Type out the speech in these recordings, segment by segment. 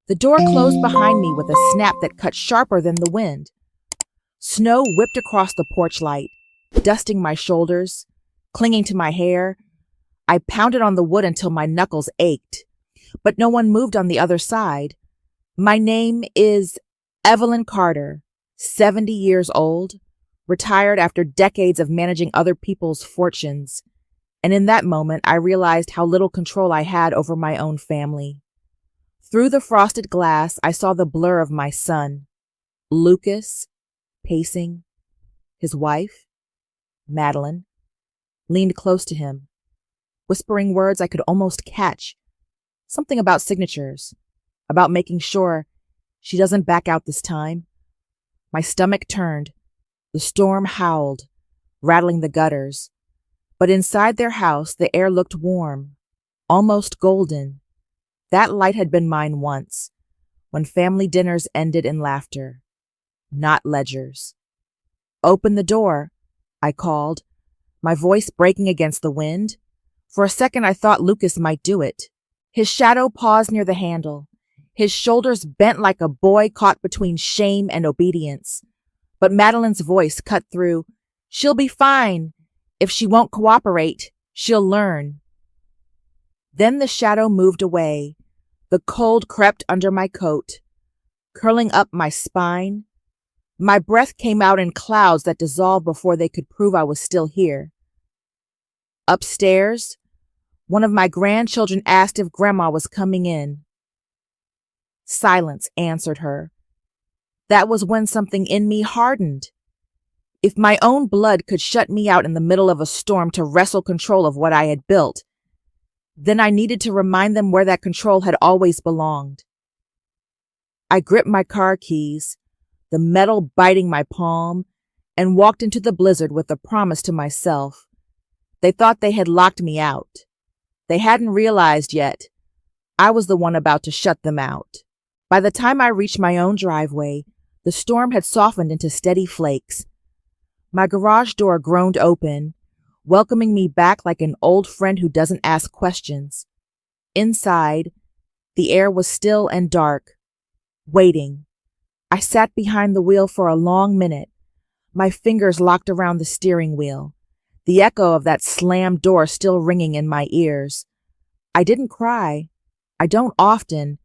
The door closed behind me with a snap that cut sharper than the wind. Snow whipped across the porch light, dusting my shoulders, clinging to my hair. I pounded on the wood until my knuckles ached, but no one moved on the other side. My name is Evelyn Carter, 70 years old, retired after decades of managing other people's fortunes. And in that moment, I realized how little control I had over my own family. Through the frosted glass, I saw the blur of my son, Lucas, pacing. His wife, Madeline, leaned close to him, whispering words I could almost catch. Something about signatures, about making sure she doesn't back out this time. My stomach turned. The storm howled, rattling the gutters. But inside their house, the air looked warm, almost golden. That light had been mine once, when family dinners ended in laughter, not ledgers. "Open the door," I called, my voice breaking against the wind. For a second, I thought Lucas might do it. His shadow paused near the handle, his shoulders bent like a boy caught between shame and obedience. But Madeline's voice cut through. "She'll be fine. If she won't cooperate, she'll learn." Then the shadow moved away. The cold crept under my coat, curling up my spine. My breath came out in clouds that dissolved before they could prove I was still here. Upstairs, one of my grandchildren asked if Grandma was coming in. Silence answered her. That was when something in me hardened. If my own blood could shut me out in the middle of a storm to wrestle control of what I had built, then I needed to remind them where that control had always belonged. I gripped my car keys, the metal biting my palm, and walked into the blizzard with a promise to myself. They thought they had locked me out. They hadn't realized yet I was the one about to shut them out. By the time I reached my own driveway, the storm had softened into steady flakes. My garage door groaned open, welcoming me back like an old friend who doesn't ask questions. Inside, the air was still and dark, waiting. I sat behind the wheel for a long minute, my fingers locked around the steering wheel, the echo of that slammed door still ringing in my ears. I didn't cry. I don't often.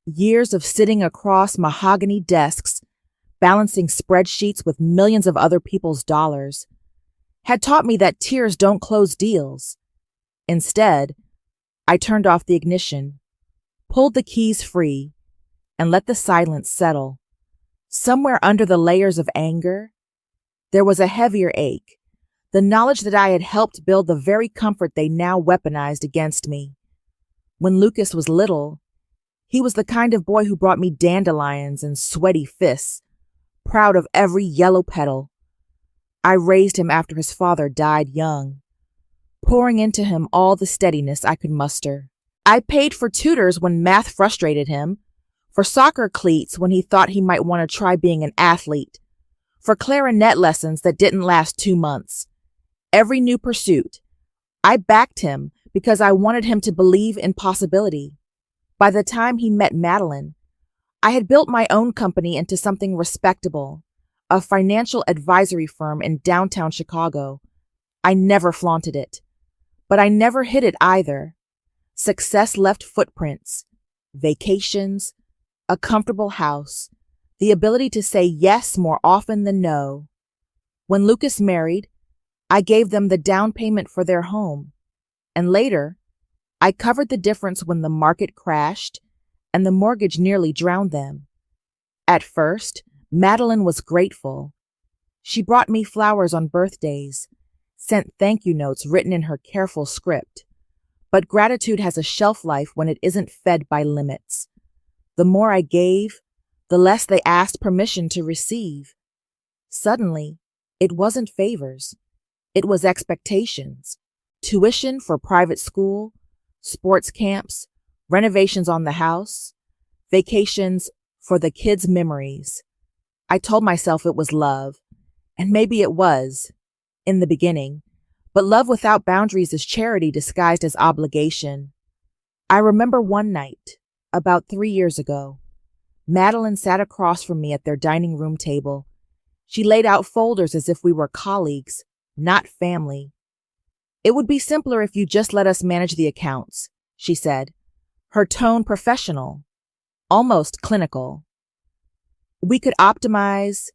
Years of sitting across mahogany desks, balancing spreadsheets with millions of other people's dollars, had taught me that tears don't close deals. Instead, I turned off the ignition, pulled the keys free, and let the silence settle. Somewhere under the layers of anger, there was a heavier ache, the knowledge that I had helped build the very comfort they now weaponized against me. When Lucas was little, he was the kind of boy who brought me dandelions and sweaty fists, proud of every yellow petal. I raised him after his father died young, pouring into him all the steadiness I could muster. I paid for tutors when math frustrated him, for soccer cleats when he thought he might want to try being an athlete, for clarinet lessons that didn't last 2 months. Every new pursuit, I backed him because I wanted him to believe in possibility. By the time he met Madeline, I had built my own company into something respectable, a financial advisory firm in downtown Chicago. I never flaunted it, but I never hid it either. Success left footprints, vacations, a comfortable house, the ability to say yes more often than no. When Lucas married, I gave them the down payment for their home, and later, I covered the difference when the market crashed and the mortgage nearly drowned them. At first, Madeline was grateful. She brought me flowers on birthdays, sent thank you notes written in her careful script. But gratitude has a shelf life when it isn't fed by limits. The more I gave, the less they asked permission to receive. Suddenly, it wasn't favors. It was expectations. Tuition for private school, sports camps, renovations on the house, vacations for the kids' memories. I told myself it was love, and maybe it was, in the beginning, but love without boundaries is charity disguised as obligation. I remember one night, About 3 years ago, Madeline sat across from me at their dining room table. She laid out folders as if we were colleagues, not family. "It would be simpler if you just let us manage the accounts," she said, her tone professional, almost clinical. "We could optimize.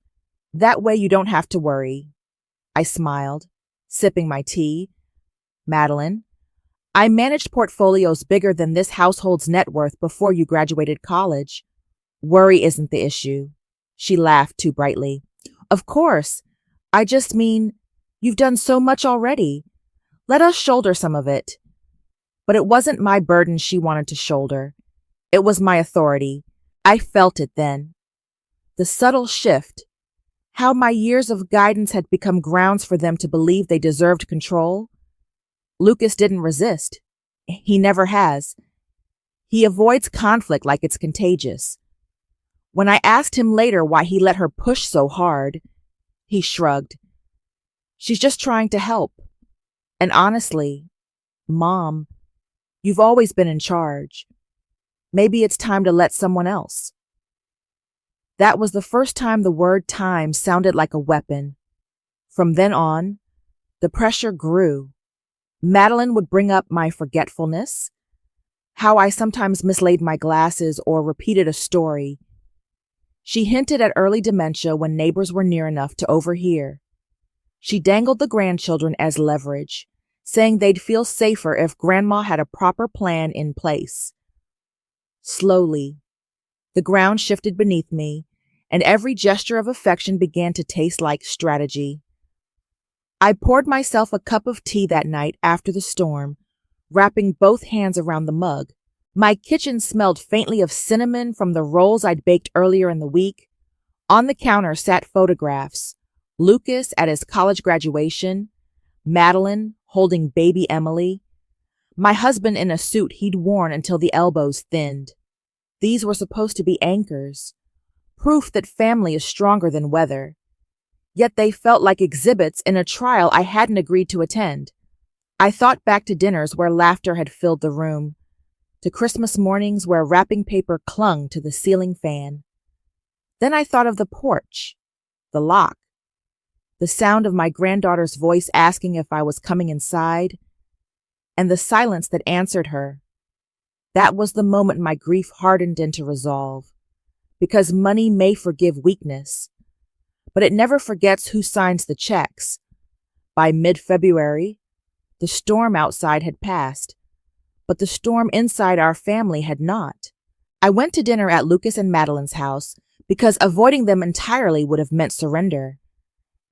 That way you don't have to worry." I smiled, sipping my tea. "Madeline, I managed portfolios bigger than this household's net worth before you graduated college. Worry isn't the issue." She laughed too brightly. "Of course. I just mean, you've done so much already. Let us shoulder some of it." But it wasn't my burden she wanted to shoulder. It was my authority. I felt it then. The subtle shift. How my years of guidance had become grounds for them to believe they deserved control. Lucas didn't resist. He never has. He avoids conflict like it's contagious. When I asked him later why he let her push so hard, he shrugged. "She's just trying to help. And honestly, Mom, you've always been in charge. Maybe it's time to let someone else." That was the first time the word time sounded like a weapon. From then on, the pressure grew. Madeline would bring up my forgetfulness, how I sometimes mislaid my glasses or repeated a story. She hinted at early dementia when neighbors were near enough to overhear. She dangled the grandchildren as leverage, saying they'd feel safer if Grandma had a proper plan in place. Slowly, the ground shifted beneath me, and every gesture of affection began to taste like strategy. I poured myself a cup of tea that night after the storm, wrapping both hands around the mug. My kitchen smelled faintly of cinnamon from the rolls I'd baked earlier in the week. On the counter sat photographs: Lucas at his college graduation, Madeline holding baby Emily, my husband in a suit he'd worn until the elbows thinned. These were supposed to be anchors, proof that family is stronger than weather. Yet they felt like exhibits in a trial I hadn't agreed to attend. I thought back to dinners where laughter had filled the room, to Christmas mornings where wrapping paper clung to the ceiling fan. Then I thought of the porch, the lock, the sound of my granddaughter's voice asking if I was coming inside, and the silence that answered her. That was the moment my grief hardened into resolve, because money may forgive weakness, but it never forgets who signs the checks. By mid-February, the storm outside had passed, but the storm inside our family had not. I went to dinner at Lucas and Madeline's house because avoiding them entirely would have meant surrender.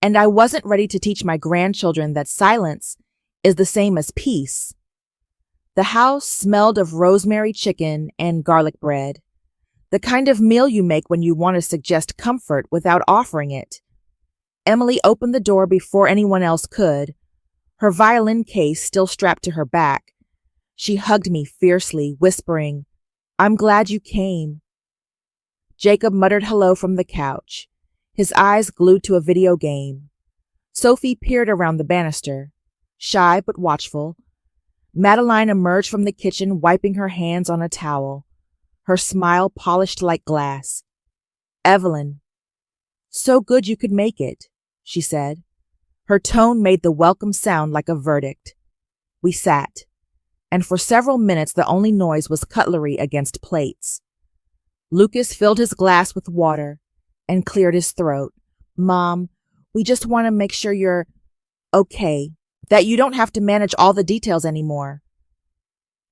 And I wasn't ready to teach my grandchildren that silence is the same as peace. The house smelled of rosemary chicken and garlic bread, the kind of meal you make when you want to suggest comfort without offering it. Emily opened the door before anyone else could, her violin case still strapped to her back. She hugged me fiercely, whispering, "I'm glad you came." Jacob muttered hello from the couch, his eyes glued to a video game. Sophie peered around the banister, shy but watchful. Madeline emerged from the kitchen, wiping her hands on a towel, her smile polished like glass. "Evelyn, so good you could make it," she said. Her tone made the welcome sound like a verdict. We sat, and for several minutes the only noise was cutlery against plates. Lucas filled his glass with water and cleared his throat. "Mom, we just want to make sure you're okay, that you don't have to manage all the details anymore."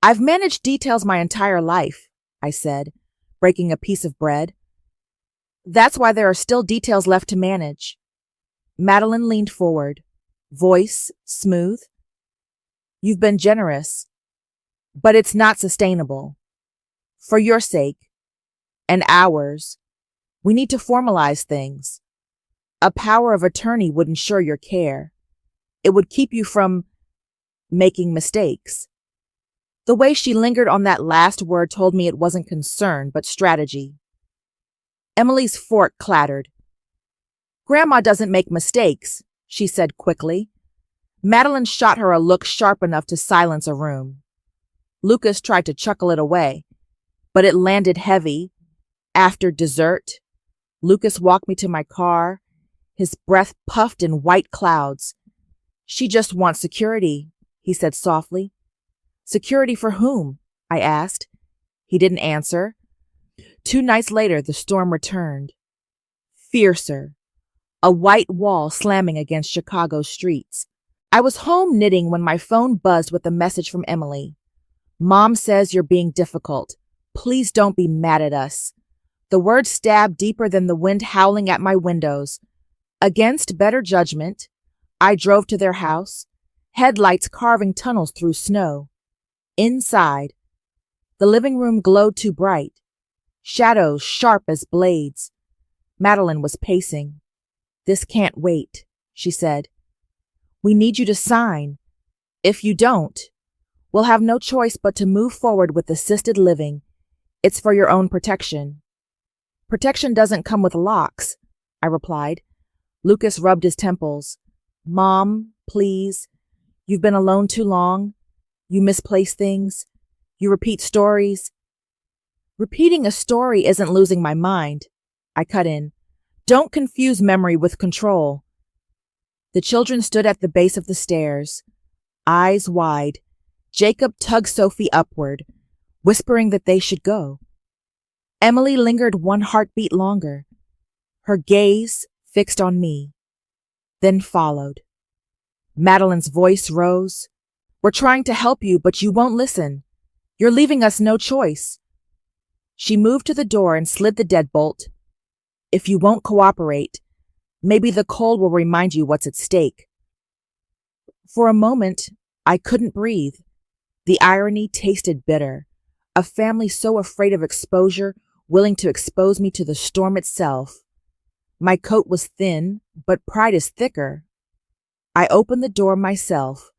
"I've managed details my entire life," I said, breaking a piece of bread. "That's why there are still details left to manage." Madeline leaned forward, voice smooth. "You've been generous, but it's not sustainable. For your sake, and ours, we need to formalize things. A power of attorney would ensure your care. It would keep you from making mistakes." The way she lingered on that last word told me it wasn't concern, but strategy. Emily's fork clattered. "Grandma doesn't make mistakes," she said quickly. Madeline shot her a look sharp enough to silence a room. Lucas tried to chuckle it away. but it landed heavy. After dessert, Lucas walked me to my car, his breath puffed in white clouds. "She just wants security," he said softly. "Security for whom?" I asked. He didn't answer. 2 nights later, the storm returned. Fiercer. A white wall slamming against Chicago's streets. I was home knitting when my phone buzzed with a message from Emily. "Mom says you're being difficult. Please don't be mad at us." The words stabbed deeper than the wind howling at my windows. Against better judgment, I drove to their house, headlights carving tunnels through snow. Inside, the living room glowed too bright, shadows sharp as blades. Madeline was pacing. "This can't wait," she said. "We need you to sign. If you don't, we'll have no choice but to move forward with assisted living. It's for your own protection." "Protection doesn't come with locks," I replied. Lucas rubbed his temples. "Mom, please. You've been alone too long. You misplace things. You repeat stories." "Repeating a story isn't losing my mind," I cut in. "Don't confuse memory with control." The children stood at the base of the stairs, eyes wide. Jacob tugged Sophie upward, whispering that they should go. Emily lingered one heartbeat longer, her gaze fixed on me, then followed. Madeline's voice rose. "We're trying to help you, but you won't listen. You're leaving us no choice." She moved to the door and slid the deadbolt. "If you won't cooperate, maybe the cold will remind you what's at stake." For a moment, I couldn't breathe. The irony tasted bitter. A family so afraid of exposure, willing to expose me to the storm itself. My coat was thin, but pride is thicker. I opened the door myself,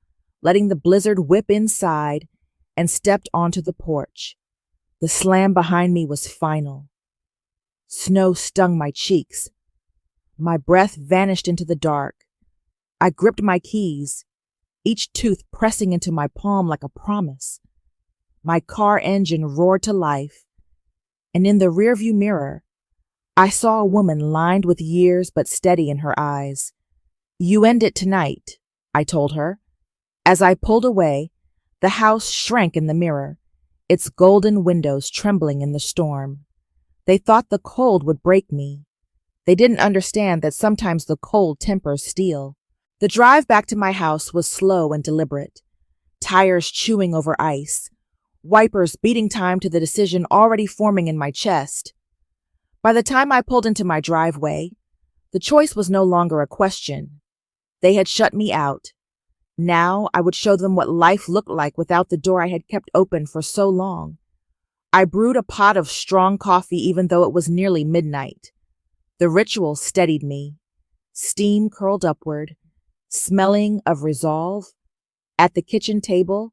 letting the blizzard whip inside, and stepped onto the porch. The slam behind me was final. Snow stung my cheeks. My breath vanished into the dark. I gripped my keys, each tooth pressing into my palm like a promise. My car engine roared to life, and in the rearview mirror, I saw a woman lined with years but steady in her eyes. "You end it tonight," I told her. As I pulled away, the house shrank in the mirror, its golden windows trembling in the storm. They thought the cold would break me. They didn't understand that sometimes the cold tempers steel. The drive back to my house was slow and deliberate, tires chewing over ice, wipers beating time to the decision already forming in my chest. By the time I pulled into my driveway, the choice was no longer a question. They had shut me out. Now I would show them what life looked like without the door I had kept open for so long. I brewed a pot of strong coffee even though it was nearly midnight. The ritual steadied me. Steam curled upward, smelling of resolve. At the kitchen table,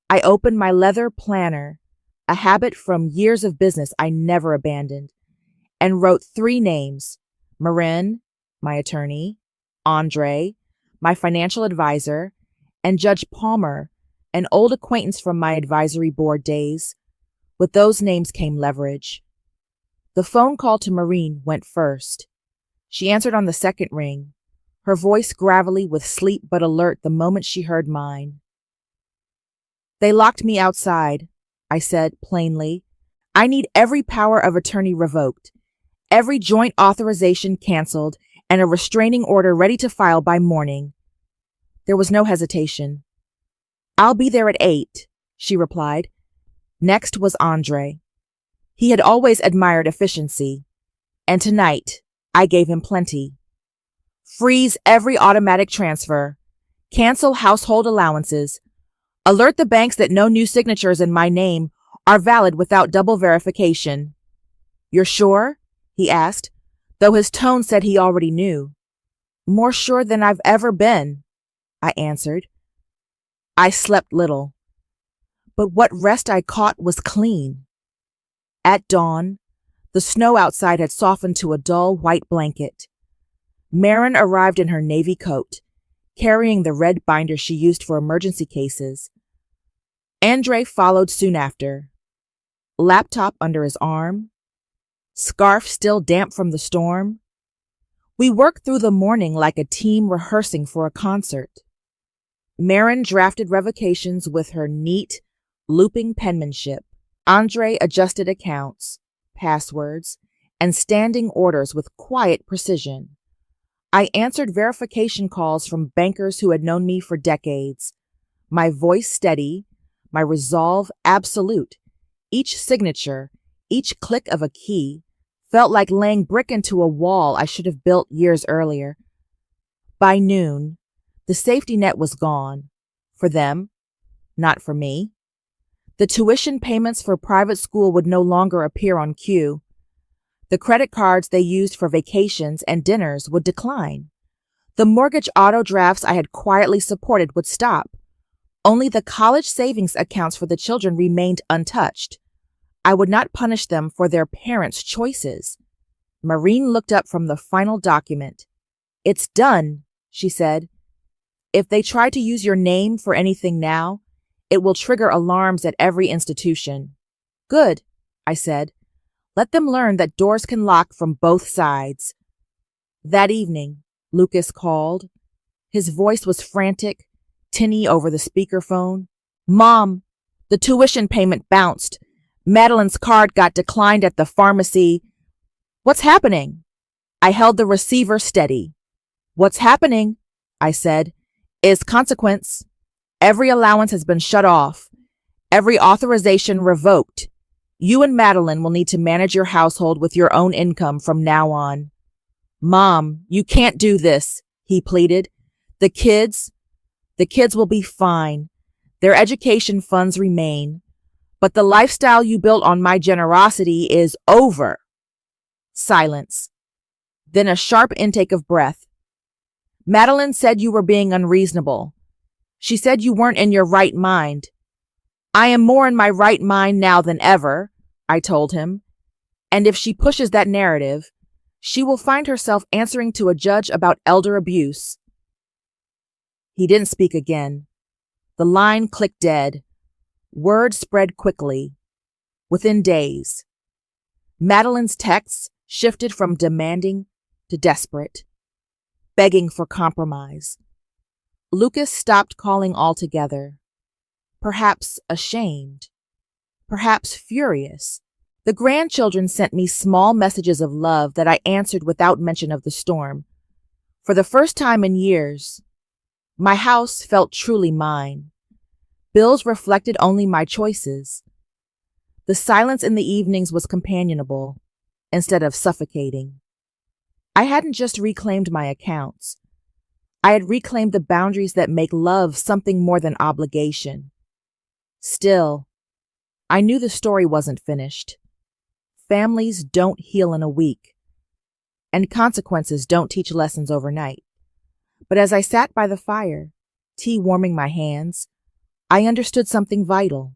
I opened my leather planner, a habit from years of business I never abandoned, and wrote 3 names: Marin, my attorney; Andre, my financial advisor; and Judge Palmer, an old acquaintance from my advisory board days. With those names came leverage. The phone call to Maureen went first. She answered on the second ring, her voice gravelly with sleep but alert the moment she heard mine. "They locked me outside," I said plainly. "I need every power of attorney revoked, every joint authorization canceled, and a restraining order ready to file by morning." There was no hesitation. "I'll be there at 8, she replied. Next was Andre. He had always admired efficiency, and tonight I gave him plenty. "Freeze every automatic transfer. Cancel household allowances. Alert the banks that no new signatures in my name are valid without double verification." "You're sure?" he asked, though his tone said he already knew. "More sure than I've ever been," I answered. I slept little, but what rest I caught was clean. At dawn, the snow outside had softened to a dull white blanket. Marin arrived in her navy coat, carrying the red binder she used for emergency cases. Andre followed soon after. laptop under his arm, scarf still damp from the storm. We worked through the morning like a team rehearsing for a concert. Marin drafted revocations with her neat, looping penmanship. Andre adjusted accounts, passwords, and standing orders with quiet precision. I answered verification calls from bankers who had known me for decades, my voice steady, my resolve absolute. Each signature, each click of a key, felt like laying brick into a wall I should have built years earlier. By noon, the safety net was gone. For them, not for me. The tuition payments for private school would no longer appear on cue. The credit cards they used for vacations and dinners would decline. The mortgage auto drafts I had quietly supported would stop. Only the college savings accounts for the children remained untouched. I would not punish them for their parents' choices. Maureen looked up from the final document. "It's done," she said. "If they try to use your name for anything now, it will trigger alarms at every institution." "Good," I said. "Let them learn that doors can lock from both sides." That evening, Lucas called. His voice was frantic, tinny over the speakerphone. "Mom, the tuition payment bounced. Madeline's card got declined at the pharmacy." "What's happening?" I held the receiver steady. "What's happening," I said, "is consequence. Every allowance has been shut off. Every authorization revoked. You and Madeline will need to manage your household with your own income from now on." "Mom, you can't do this," he pleaded. The kids will be fine. Their education funds remain. But the lifestyle you built on my generosity is over." Silence. Then a sharp intake of breath. "Madeline said you were being unreasonable. She said you weren't in your right mind." "I am more in my right mind now than ever," I told him. "And if she pushes that narrative, she will find herself answering to a judge about elder abuse." He didn't speak again. The line clicked dead. Word spread quickly. Within days, Madeline's texts shifted from demanding to desperate, begging for compromise. Lucas stopped calling altogether, perhaps ashamed, perhaps furious. The grandchildren sent me small messages of love that I answered without mention of the storm. For the first time in years, my house felt truly mine. Bills reflected only my choices. The silence in the evenings was companionable, instead of suffocating. I hadn't just reclaimed my accounts. I had reclaimed the boundaries that make love something more than obligation. Still, I knew the story wasn't finished. Families don't heal in a week, and consequences don't teach lessons overnight. But as I sat by the fire, tea warming my hands, I understood something vital.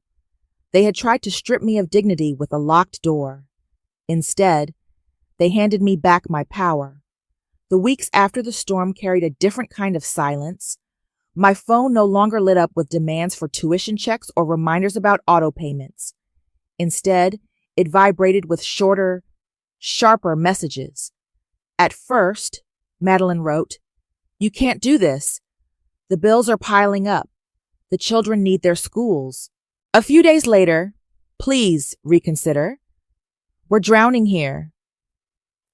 They had tried to strip me of dignity with a locked door. Instead, they handed me back my power. The weeks after the storm carried a different kind of silence. My phone no longer lit up with demands for tuition checks or reminders about auto payments. Instead, it vibrated with shorter, sharper messages. "At first," Madeline wrote, "you can't do this. The bills are piling up. The children need their schools." A few days later, "Please reconsider. We're drowning here."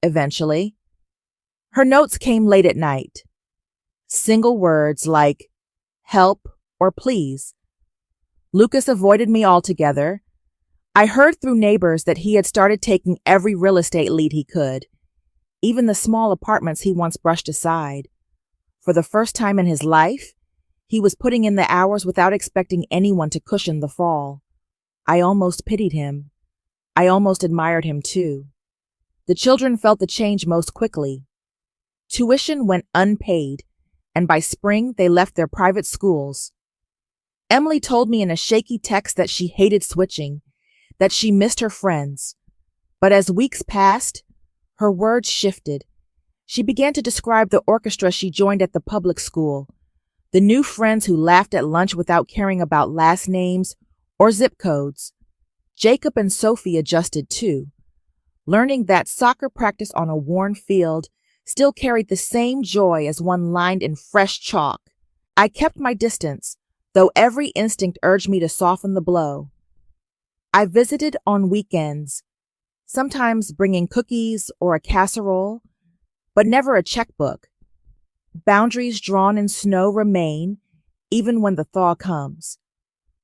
Eventually, her notes came late at night. Single words like help or please. Lucas avoided me altogether. I heard through neighbors that he had started taking every real estate lead he could, even the small apartments he once brushed aside. For the first time in his life, he was putting in the hours without expecting anyone to cushion the fall. I almost pitied him. I almost admired him too. The children felt the change most quickly. Tuition went unpaid, and by spring they left their private schools. Emily told me in a shaky text that she hated switching, that she missed her friends. But as weeks passed, her words shifted. She began to describe the orchestra she joined at the public school, the new friends who laughed at lunch without caring about last names or zip codes. Jacob and Sophie adjusted too, learning that soccer practice on a worn field still carried the same joy as one lined in fresh chalk. I kept my distance, though every instinct urged me to soften the blow. I visited on weekends, sometimes bringing cookies or a casserole, but never a checkbook. Boundaries drawn in snow remain, even when the thaw comes.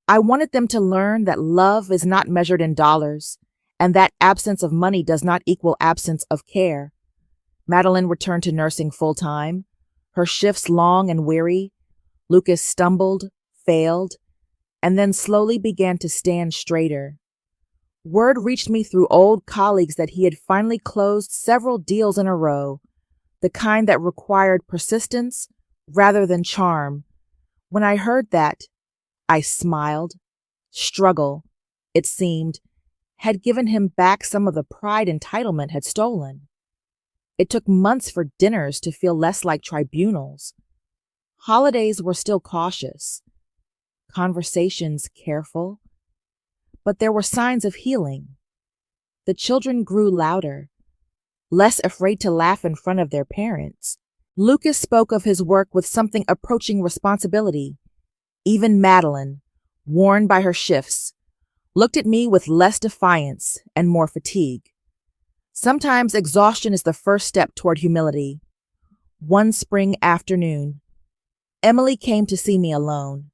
I wanted them to learn that love is not measured in dollars, and that absence of money does not equal absence of care. Madeline returned to nursing full-time, her shifts long and weary. Lucas stumbled, failed, and then slowly began to stand straighter. Word reached me through old colleagues that he had finally closed several deals in a row, the kind that required persistence rather than charm. When I heard that, I smiled. Struggle, it seemed, had given him back some of the pride entitlement had stolen. It took months for dinners to feel less like tribunals. Holidays were still cautious, conversations careful, but there were signs of healing. The children grew louder, less afraid to laugh in front of their parents. Lucas spoke of his work with something approaching responsibility. Even Madeline, worn by her shifts, looked at me with less defiance and more fatigue. Sometimes exhaustion is the first step toward humility. One spring afternoon, Emily came to see me alone.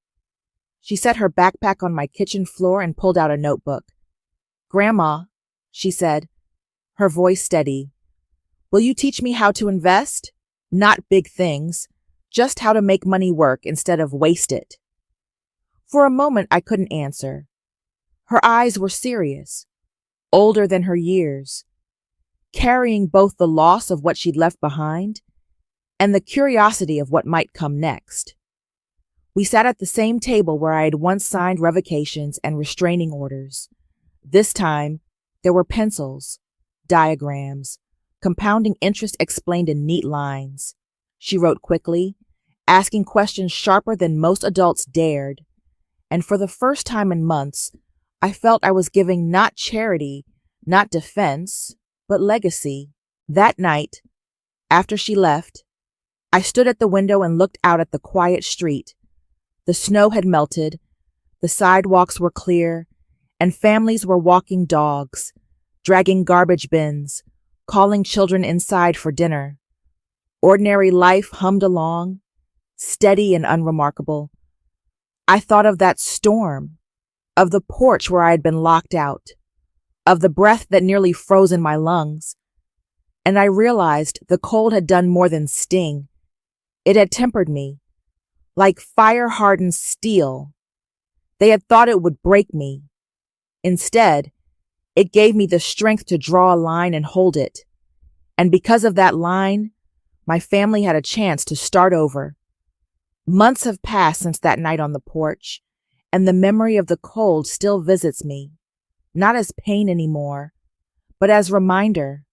She set her backpack on my kitchen floor and pulled out a notebook. "Grandma," she said, her voice steady, "will you teach me how to invest? Not big things, just how to make money work instead of waste it." For a moment, I couldn't answer. Her eyes were serious, older than her years, carrying both the loss of what she'd left behind and the curiosity of what might come next. We sat at the same table where I had once signed revocations and restraining orders. This time, there were pencils, diagrams, compounding interest explained in neat lines. She wrote quickly, asking questions sharper than most adults dared. And for the first time in months, I felt I was giving not charity, not defense, but legacy. That night, after she left, I stood at the window and looked out at the quiet street. The snow had melted, the sidewalks were clear, and families were walking dogs, dragging garbage bins, calling children inside for dinner. Ordinary life hummed along, steady and unremarkable. I thought of that storm, of the porch where I had been locked out, of the breath that nearly froze in my lungs, and I realized the cold had done more than sting. It had tempered me, like fire-hardened steel. They had thought it would break me. Instead, it gave me the strength to draw a line and hold it. And because of that line, my family had a chance to start over. Months have passed since that night on the porch, and the memory of the cold still visits me, not as pain anymore, but as reminder.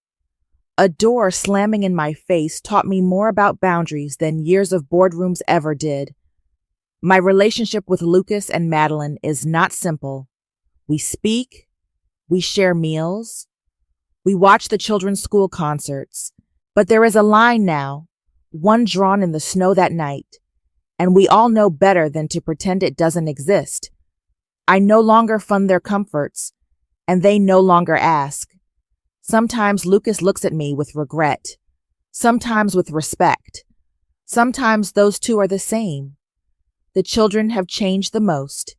A door slamming in my face taught me more about boundaries than years of boardrooms ever did. My relationship with Lucas and Madeline is not simple. We speak, we share meals, we watch the children's school concerts, but there is a line now, one drawn in the snow that night, and we all know better than to pretend it doesn't exist. I no longer fund their comforts, and they no longer ask. Sometimes Lucas looks at me with regret, sometimes with respect. Sometimes those two are the same. The children have changed the most.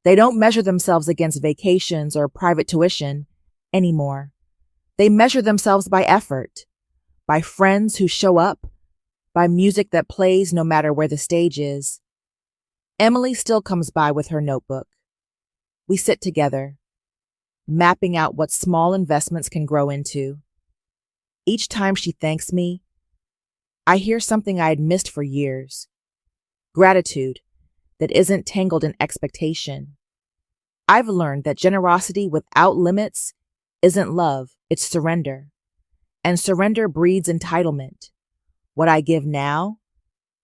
They don't measure themselves against vacations or private tuition anymore. They measure themselves by effort, by friends who show up, by music that plays no matter where the stage is. Emily still comes by with her notebook. We sit together, mapping out what small investments can grow into. Each time she thanks me, I hear something I had missed for years. Gratitude that isn't tangled in expectation. I've learned that generosity without limits isn't love, it's surrender. And surrender breeds entitlement. What I give now,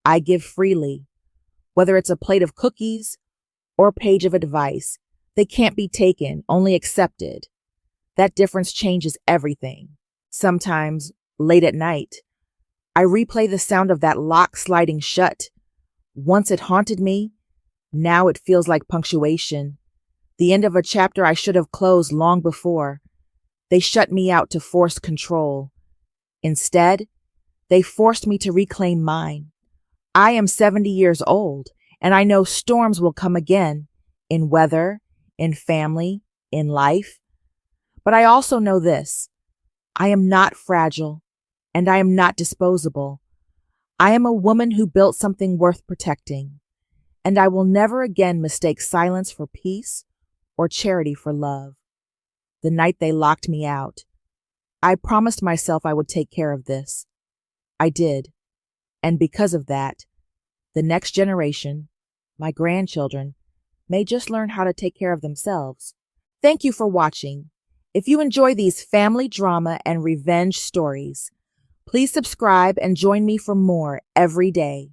I give freely, whether it's a plate of cookies or a page of advice, They can't be taken, only accepted. That difference changes everything. Sometimes, late at night, I replay the sound of that lock sliding shut. Once it haunted me, now it feels like punctuation. The end of a chapter I should have closed long before. They shut me out to force control. Instead, they forced me to reclaim mine. I am 70 years old, and I know storms will come again, in weather, in family, in life. But I also know this: I am not fragile, and I am not disposable. I am a woman who built something worth protecting, and I will never again mistake silence for peace or charity for love. The night they locked me out, I promised myself I would take care of this. I did, and because of that, the next generation, my grandchildren, may just learn how to take care of themselves. Thank you for watching. If you enjoy these family drama and revenge stories, please subscribe and join me for more every day.